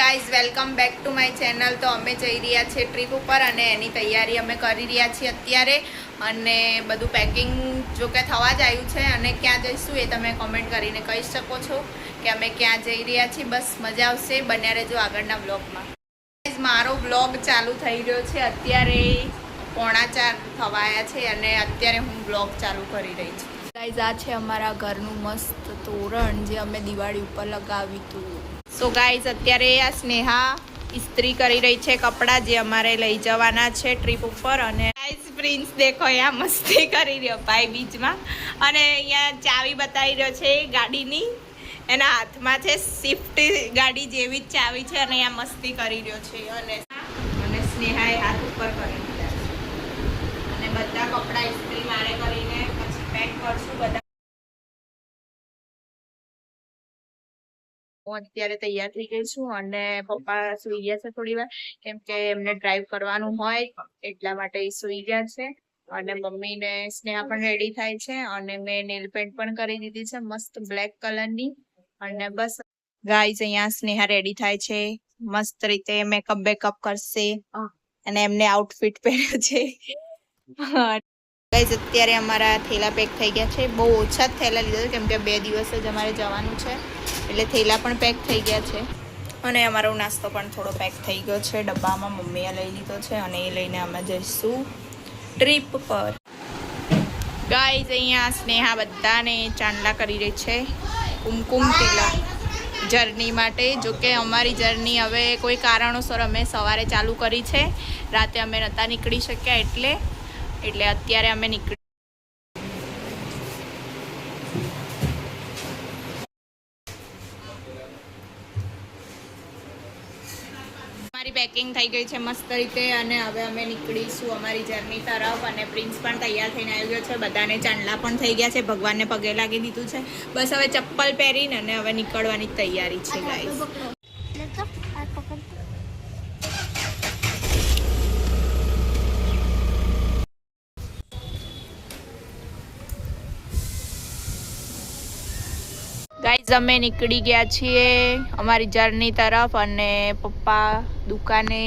Guys welcome back to my channel. તો અમે જઈ રહ્યા છીએ ટ્રીપ ઉપર અને એની તૈયારી અમે કરી રહ્યા છીએ અત્યારે. અને બધું પેકિંગ જો કે થવા જ આવ્યું છે અને ક્યાં જઈશું એ તમે કોમેન્ટ કરીને કહી શકો છો કે અમે ક્યાં જઈ રહ્યા છીએ. બસ મજા આવશે, બન્યા રહેજો આગળના બ્લોગમાં. મારો બ્લોગ ચાલુ થઈ રહ્યો છે. અત્યારે 3:45 થવાયા છે અને અત્યારે હું બ્લોગ ચાલુ કરી રહી છું. ગાઈઝ આ છે અમારા ઘરનું મસ્ત તોરણ જે અમે દિવાળી ઉપર લગાવ્યું હતું. સો ગાઈઝ અત્યારે આ સ્નેહા ઇસ્ત્રી કરી રહી છે કપડાં જે અમારે લઈ જવાના છે ટ્રીપ ઉપર. અને ગાઈઝ પ્રિન્સ દેખો અહીંયા મસ્તી કરી રહ્યો ભાઈ બીચમાં. અને અહીંયા ચાવી બતાવી રહ્યો છે ગાડીની, એના હાથમાં છે સ્વિફ્ટ ગાડી જેવી જ ચાવી છે અને અહીંયા મસ્તી કરી રહ્યો છે. અને સ્નેહાએ હાથ ઉપર કરી દીધા છે અને બધા કપડાં ઇસ્ત્રી મારે કરીને પછી પેક કરશું બધા. હું અત્યારે તૈયાર થઈ ગઈ છું અને પપ્પા સુઈ ગયા છે થોડી વાર, કેમ કે એમને ડ્રાઈવ કરવાનું હોય એટલા માટે એ સુઈ ગયા છે. અને મમ્મી ને સ્નેહા પણ રેડી થાય છે અને મેં નેલ પેન્ટ પણ કરી દીધી છે મસ્ત બ્લેક કલરની. અને બસ ગાઈઝ અહીંયા સ્નેહા રેડી થાય છે મસ્ત રીતે, મેકઅપ બેકઅપ કરશે અને એમને આઉટફિટ પહેર્યો છે. ગાઈઝ અત્યારે અમારા થેલા પેક થઈ ગયા છે. બહુ ઓછા જ થેલા લીધા છે કેમ કે 2 દિવસ જ અમારે જવાનું છે એટલે થેલા પણ પેક થઈ ગયા છે. અને અમારો નાસ્તો પણ થોડો પેક થઈ ગયો છે ડબ્બામાં, મમ્મીએ લઈ લીધો છે અને એ લઈને અમે જઈશું ટ્રીપ પર. ગાઈઝ અહીંયા સ્નેહા બધાને ચાંદલા કરી રહી છે કુમકુમ તિલક જર્ની માટે. જોકે અમારી જર્ની હવે કોઈ કારણોસર અમે સવારે ચાલુ કરી છે, રાતે અમે નહોતા નીકળી શક્યા એટલે અત્યારે અમે નીકળી. અમારી પેકિંગ થઈ ગઈ છે મસ્ત રીતે અને હવે અમે નીકળીશું અમારી જર્ની તરફ. અને પ્રિન્સ પણ તૈયાર થઈને આવી ગયો છે, બધાને ચાંદલા પણ થઈ ગયા છે, ભગવાનને પગે લાગી દીધું છે. બસ હવે ચપ્પલ પહેરીને અને હવે નીકળવાની તૈયારી છે ગાઈસ. ગાઈઝ અમે નીકળી ગયા છીએ અમારી જર્ની તરફ અને પપ્પા દુકાને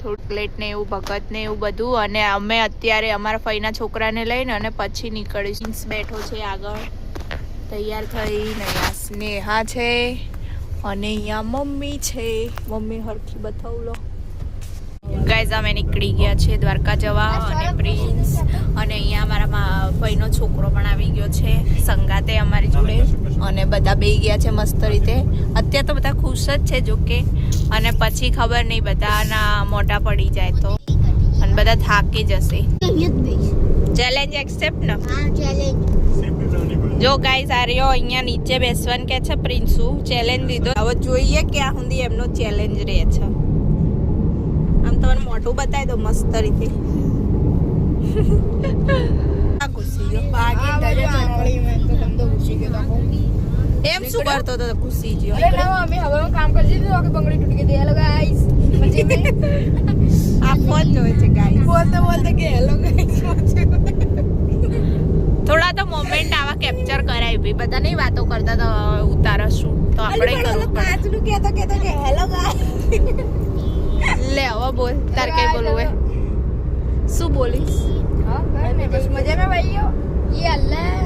થોડું પ્લેટ ને એવું ભગત ને એવું બધું. અને અમે અત્યારે અમારા ફઈના છોકરાને લઈને અને પછી નીકળીશું. બેઠો છે આગળ તૈયાર થઈને. અહીંયા સ્નેહા છે અને અહીંયા મમ્મી છે. મમ્મી હરખી બતાવું લો. ગાઈઝ અમે નીકળી ગયા છે દ્વારકા જવા અને પ્રિન્સ અને અહીંયા અમારા ભાઈનો છોકરો પણ આવી ગયો છે સંગાતે અમારી જોડે. અને બધા બેસી ગયા છે મસ્ત રીતે. અત્યારે તો બધા ખુશ જ છે જોકે, અને પછી ખબર નહીં બધાના મોઢા પડી જાય તો અને બધા થાકી જશે. ચેલેન્જ એક્સેપ્ટ ને? જો ગાઈઝ આ રહ્યો અહીંયા નીચે બેસવાનું કે છે પ્રિન્સુ, ચેલેન્જ દીધો. હવે જોઈએ ક્યાં સુધી એમનો ચેલેન્જ રહે છે. આમ તમને મોઢું બતાવી દો મસ્ત રીતે. એમ શું કરતો હતો? ખુશી ગયો. અમે હવે કામ કરી દીધું કે બંગડી તૂટી ગઈ. Hello guys. આ ફોન જોવે છે ગાઈસ. બોલતે કે હેલો ગાઈસ. થોડા તો મોમેન્ટ આવા કેપ્ચર કરાય ભાઈ. બધા નહીં વાતો કરતા તો ઉતારશું તો આપણે કરવું પડે. પાંચનું કહેતો કે હેલો ગાઈસ. લે હવે બોલ, તાર કઈ બોલવું હે? શું બોલીશ? હા બસ મજામાં ભાઈઓ. યે અલ્લાહ.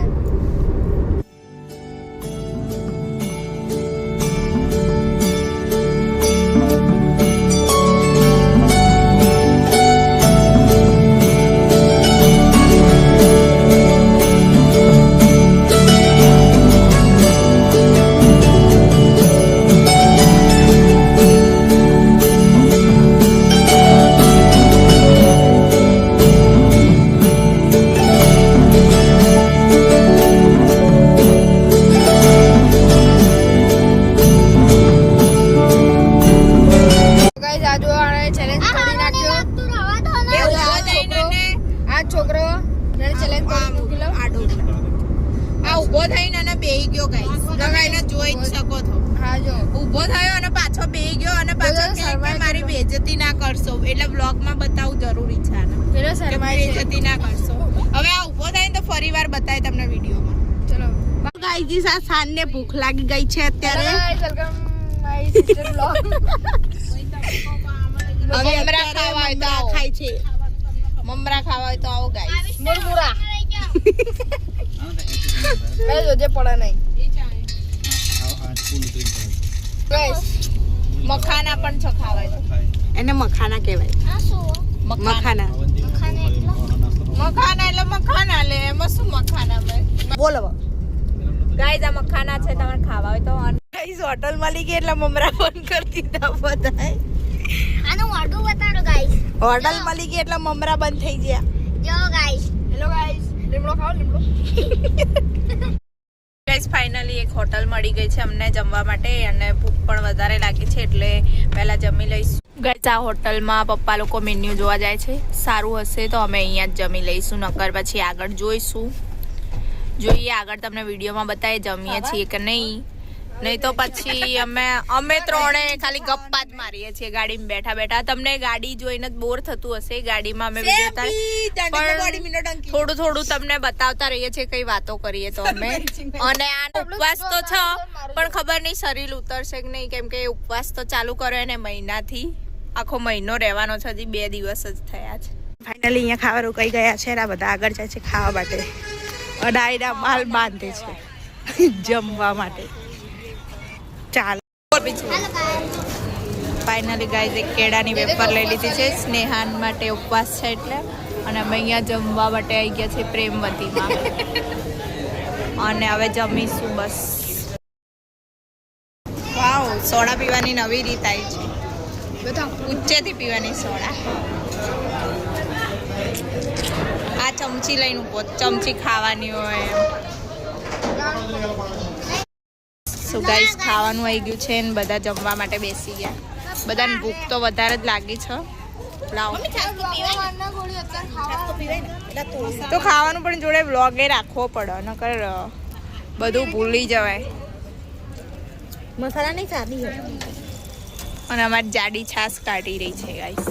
ઉભો થઈને અને બેહી ગયો ગાઈસ. લગાઈને જોઈ જ શકો છો. હા જો ઉભો થયો અને પાછો બેહી ગયો અને પાછો કે મારી બેઇજ્જતી ના કરશો. એટલે બ્લોગમાં બતાવવું જરૂરી છે આને. પેલો કે શરમાય છે. બેઇજ્જતી ના કરશો. હવે આ ઉભો થઈને તો ફરીવાર બતાય તમને વિડીયોમાં. ચલો ગાઈસ આ સાંજને ભૂખ લાગી ગઈ છે અત્યારે. વેલકમ ગાઈસ સિસ્ટર બ્લોગ મમરા ખાવા હોય તો આવો. ખાય છે મમરા ખાવા હોય તો આવો ગાઈસ. મુરમુરા મેં જોજે પડે નહીં ગાઈસ મખાના પણ છે ખાવા તો. એને મખાના કહેવાય. મખાના મખાના એટલે મખાના લે એમાં શું મખાના ભાઈ. બોલો ગાઈસ આ મખાના છે તમારે ખાવા હોય તો. ગાઈસ હોટલ મળી ગઈ એટલે મમરા બંધ કરી દીધા બધાય. આનું મોઢું બતાડો ગાઈસ હોટલ મળી ગઈ એટલે મમરા બંધ થઈ ગયા. જો ગાઈસ હેલો ગાઈસ લીમડો ખાઓ લીમડો ગાઈસ ફાઇનલી એક હોટલ મળી ગઈ છે અમને જમવા માટે અને ભૂખ પણ વધારે લાગી છે એટલે પહેલા જમી લઈશું. ગાઈસ આ હોટલમાં પપ્પા લોકો મેન્યુ જોવા જાય છે. સારું હશે તો અમે અહીંયા જ જમી લઈશું, નકર પછી આગળ જોઈશું. જોઈએ આગળ તમને વિડીયોમાં બતાવીએ જમીએ છીએ કે નહીં. નહીં તો પછી અમે ત્રણે ખાલી ગપ્પા જ મારીએ છીએ ગાડીમાં બેઠા બેઠા. તમને ગાડી જોઈને જ બોર થતું હશે. ગાડીમાં અમે વિડીયો થોડું થોડું તમને બતાવતા રહીએ છીએ, કઈ વાતો કરીએ તો અમે. અને આનો ઉપવાસ તો છે પણ ખબર નહીં શરીર ઉતરશે કે નહીં, કેમ કે ઉપવાસ તો ચાલુ કર્યો એને મહિનાથી. આખો મહિનો રહેવાનો છે, હજી 2 દિવસ જ થયા છે. ફાઇનલી અહીંયા ખાવા રોકાઈ ગયા છે. આ બધા આગળ જાય છે ખાવા માટે. અડાયડા માલ બાંધે છે જમવા માટે. ચાલ ફાઇનલી ગાઈઝ એક કેળાની વેફર લઈ લીધી છે સ્નેહાન માટે, ઉપવાસ છે એટલે. અને અમે અહીંયા જમવા માટે આવી ગયા છે પ્રેમવતીમાં અને હવે જમીશું બસ. વાવ સોડા પીવાની નવી રીત આવી છે, બધા ઊંચેથી પીવાની સોડા. આ ચમચી લઈને ઉભો, ચમચી ખાવાની હોય. સો ગાઈસ ખાવાનું આવી ગયું છે ને બધા જમવા માટે બેસી ગયા. બધાને ભૂખ તો વધારે જ લાગી છે. લાવો તો ખાવાનું પણ જોડે વ્લોગે રાખવો પડે, નકર બધું ભૂલી જવાય. મસાલા નહીં સાદી હોય. અને અમારી જાડી છાશ કાઢી રહી છે ગાઈસ.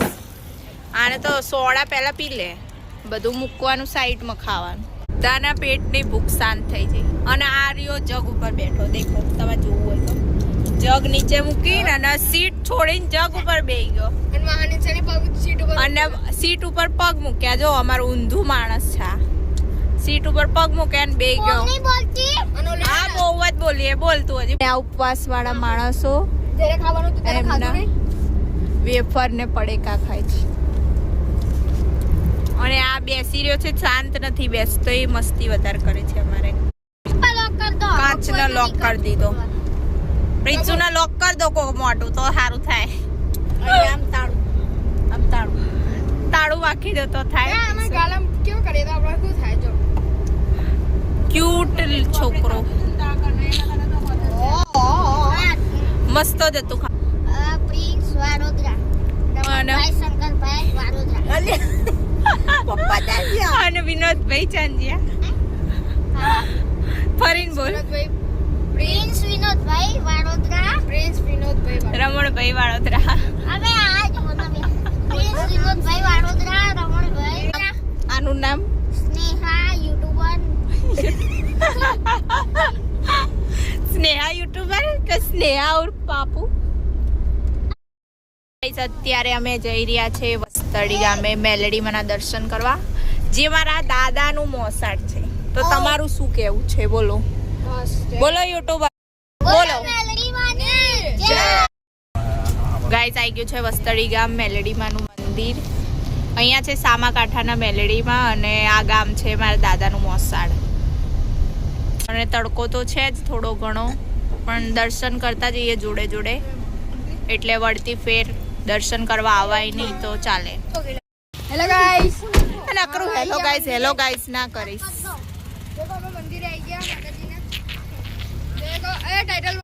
આને તો સોડા પહેલા પી લે, બધું મૂકવાનું સાઈડમાં ખાવાનું. બધાના પેટની ભૂખ શાંત થઈ જાય. અને આ રહ્યો જગ ઉપર બેઠો, દેખો તમે જોવું હોય તો. જગ નીચે મૂકીને અને સીટ છોડીને જગ ઉપર બેસી ગયો અને સીટ ઉપર પગ મૂક્યા. જો અમારું ઊંધું માણસ છે, સીટ ઉપર પગ મૂક્યા ને બેસી ગયો. હા બહુ જ બોલીએ, બોલતું હજી. આ ઉપવાસ વાળા માણસો એમના વેફર ને પડેકા ખાય છે. અને આ બેસી રહ્યો છે, શાંત નથી બેસતો, એ મસ્તી વધારે કરે છે. અમારે કાચનો લોક કરી દીધો. પ્રિન્સુના લોક કરી દો કોક મોટું તો સારું થાય. આમ તાળું વાકી દો તો થાય. કેવું કરીએ તો આપણે શું થાય જો ક્યુટ છોકરો, મસ્ત જ હતું. પ્રિન્સ વાડોદરા અને શંકરભાઈ વાડોદરા પપ્પા ત્યાં અને વિનોદભાઈ ચાંદિયા. ફરીને બોલ. પ્રિન્સ વિનોદભાઈ વાડોદરા રમણભાઈ વાળોદરા. હવે આ જ બોલો પ્રિન્સ વિનોદભાઈ વાડોદરા રમણભાઈ. આનું નામ સ્નેહા યુટ્યુબર સ્નેહા યુટ્યુબર કે સ્નેહા ઉર્ફ પાપુ. અત્યારે અમે જઈ રહ્યા છે વસ્તડી ગામે મેલડીમાંના દર્શન કરવા, જે મારા દાદાનું મોસાળ છે. તો તમારું શું કેવું છે બોલો, બોલો યુટ્યુબર બોલો. ગાઈસ આવી ગયું છે વસ્તડી ગામ મેલડીમાંનું મંદિર. અહીંયા છે સામાકાંઠાના મેલડીમાં અને આ ગામ છે મારા દાદાનું મોસાળ. અને તડકો તો છે જ થોડો ઘણો, પણ દર્શન કરતા જઈએ જોડે જોડે, એટલે વળતી ફેર દર્શન કરવા આવાય નહીં તો ચાલે. હેલો ગાઈસ ના કરું હેલો ગાઈસ ના કરીશ. देखो हम मंदिर आई गया माताजी ने देखो ए टाइटल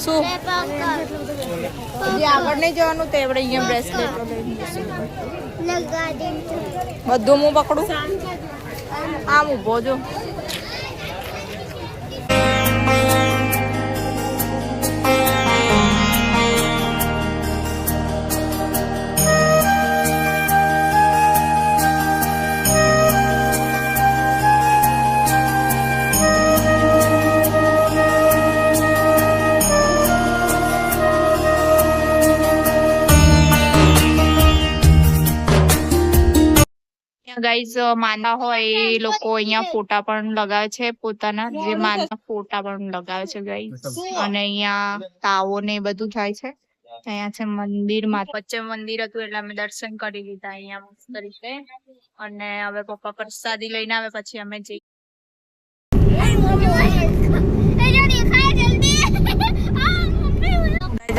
શું આગળ નહીં જવાનું તે આપણે અહીંયા બ્રેસલેટ लगा दे બધું હું પકડું. આમ ઊભો જો. ગાઈઝ માનતા હોય એ લોકો અહીંયા ફોટા પણ લગાવે છે પોતાના જે માનતા ફોટા પણ લગાવે છે ગાઈઝ અને અહીંયા તાવો ને એ બધું થાય છે. અહીંયા છે મંદિર માં વચ્ચે મંદિર હતું એટલે અમે દર્શન કરી લીધા અહીંયા મસ્ત રીતે અને હવે પપ્પા પ્રસાદી લઈને આવે પછી અમે જઈએ.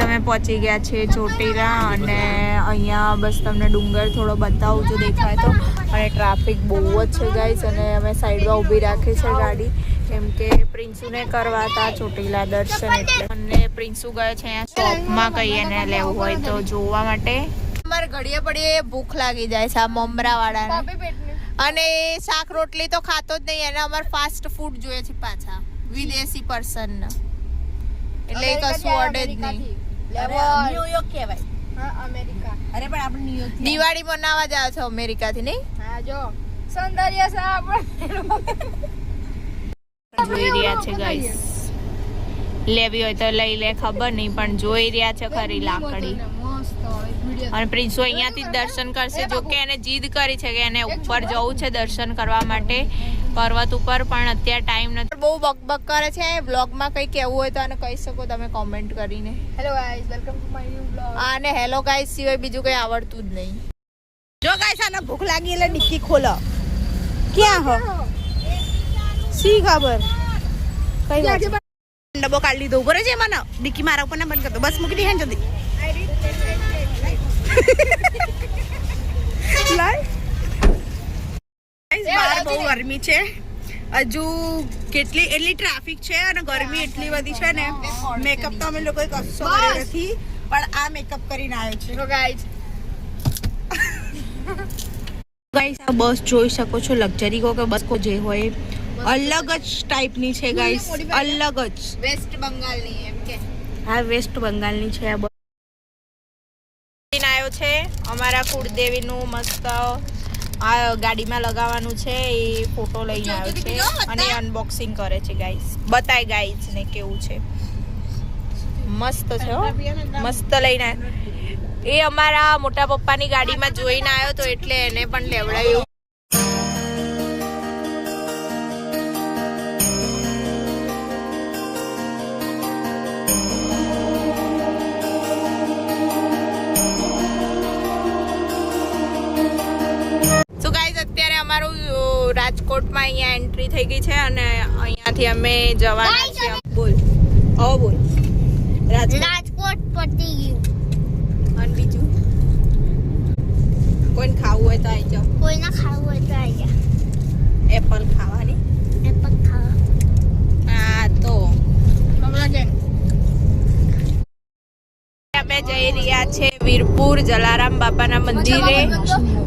અમે પહોંચી ગયા છીએ ચોટીલા અને અહીંયા બસ તમને ડુંગર થોડો બતાવું છું દેખાય તો અને ટ્રાફિક બહુ જ છે ગાઈસ અને અમે સાઈડમાં ઊભી રાખી છે ગાડી કેમ કે પ્રિન્સુને કરવા હતા ચોટીલા દર્શન એટલે અને પ્રિન્સુ ગયો છે અહીંયા શોપમાં કઈ એને લેવું હોય તો જોવા માટે. અમારે ઘડીએ પડીએ ભૂખ લાગી જાય છે આ મમરા વાળાને અને શાક રોટલી તો ખાતો જ નહીં એને અમારે ફાસ્ટ ફૂડ જોઈએ છે પાછા વિદેશી પર્સન એટલે કશું અડે જ નહીં. દિવાળી મનાવા જાવ છો અમેરિકા થી નહીં? જોઈ રહ્યા છે ગાઈસ લેવી હોય તો લઈ લે ખબર નહીં પણ જોઈ રહ્યા છે ખરી લાકડી અને પ્રિન્સુ અહીંયાથી દર્શન કરશે જો કે એને જીદ કરી છે કે એને ઉપર જવું છે દર્શન કરવા માટે પર્વત ઉપર પણ અત્યારે ટાઈમ નથી. બહુ બકબક કરે છે બ્લોગમાં કંઈ કહેવું હોય તો આને કહી શકો તમે કોમેન્ટ કરીને. Hello guys welcome to my new blog. આને હેલો ગાઈસ સિવાય બીજું કંઈ આવડતું જ નહીં. જો ગાઈસ આને ભૂખ લાગી એટલે ડિક્કી ખોલો. ક્યાં હો સી ખબર કઈ વાત ડબ્બો કાઢી લીધો ઉપર છે મને ડિક્કી મારા ઉપર ના બંધ કરી દો બસ મૂકી દી હે જલ્દી લાઈ બહાર બહુ ગરમી છે હજુ કેટલી એટલી ટ્રાફિક છે અને ગરમી એટલી બધી છે ને મેકઅપ તો અમે લોકોએ કશો કર્યો નથી પણ આ મેકઅપ કરીને આવ્યો છે ગાઈસ ગાઈસ આ બસ જોઈ શકો છો લક્ઝરી કો કે બસ કો જે હોય અલગ જ ટાઈપની છે ગાઈસ અલગ જ વેસ્ટ બંગાળની એમ કે હા વેસ્ટ બંગાળની છે આ બસ આવ્યો છે અમારા કુળદેવીનું મસ્ત આ ગાડીમાં લગાવવાનું છે એ ફોટો લઈને આવ્યો છે અને અનબોક્સિંગ કરે છે ગાઈસ બતાય ગાઈસ ને કેવું છે મસ્ત છે હો મસ્ત લઈને એ અમારા મોટા પપ્પાની ગાડીમાં જોઈને આવ્યો તો એટલે એને પણ લેવડાવ્યું. રાજકોટમાં અહીંયા એન્ટ્રી થઈ ગઈ છે અને અહીંયાથી અમે જવાના છીએ. બોલ હવે બોલ રાજકોટ પતી ગયું અને બીજું કોઈને ખાવું હોય તો આવી જાઓ. કોઈને ખાવું હોય તો આવી જા. એપલ ખાવાની એપલ ખાવા હા તો મમરા અમે જઈ રહ્યા છે વીરપુર જલારામ બાપાના મંદિરે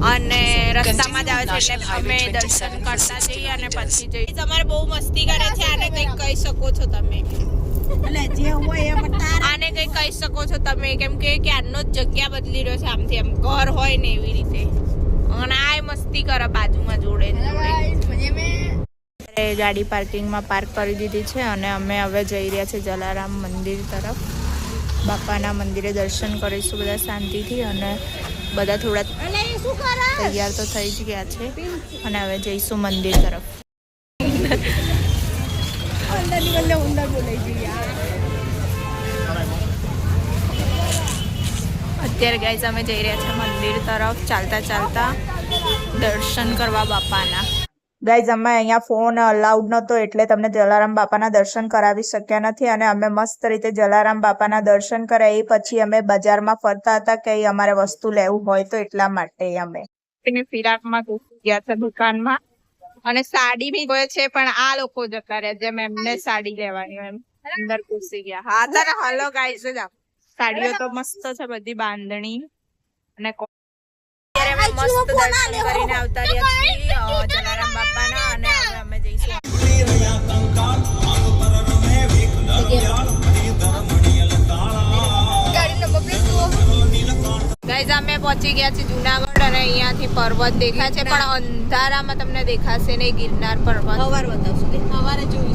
અને રસ્તામાં જ આવે છે એટલે અમે દર્શન કરતા જઈએ અને પછી જઈએ. તમારે બહુ મસ્તી કરે છે આને કંઈક કહી શકો છો તમે આને કંઈક કહી શકો છો તમે કેમ કે ક્યારનો જ જગ્યા બદલી રહ્યો છે આમથી એમ ઘર હોય ને એવી રીતે અને આ મસ્તી કરે બાજુમાં જોડે ગાડી પાર્કિંગમાં પાર્ક કરી દીધી છે અને અમે હવે જઈ રહ્યા છે જલારામ મંદિર તરફ. બાપાના મંદિરે દર્શન કરીશું બધા શાંતિથી અને બધા થોડા તૈયાર તો થઈ જ ગયા છે અને હવે જઈશું મંદિર તરફ. અત્યારે ગાઈઝ અમે જઈ રહ્યા છીએ મંદિર તરફ ચાલતા ચાલતા દર્શન કરવા બાપાના. ગાઈઝ અમે અહીંયા ફોન અલાઉડ નહોતો એટલે તમને જલારામ બાપાના દર્શન કરાવી શક્યા નથી અને અમે મસ્ત રીતે જલારામ બાપાના દર્શન કર્યા એ પછી અમે બજારમાં ફરતા હતા કે અમારે વસ્તુ લેવું હોય તો એટલા માટે અમે ફિરાકમાં ઘૂસી ગયા છે દુકાનમાં અને સાડી બી ગયો છે પણ આ લોકો જતા રહ્યા જેમ એમને સાડી લેવાની એમ અંદર ઘૂસી ગયા. હા તારે હલો ગાઈઝ સાડીઓ તો મસ્ત છે બધી બાંધણી અને મસ્ત દર્શન કરીને આવતા રહ્યા છીએ જલારામ બાપાના ગાઈઝ અમે પહોંચી ગયા છીએ જુનાગઢ અને અહીંયાથી પર્વત દેખાય છે પણ અંધારામાં તમને દેખાશે નહીં ગિરનાર પર્વત સવાર બતાવશું સવારે જોઈશું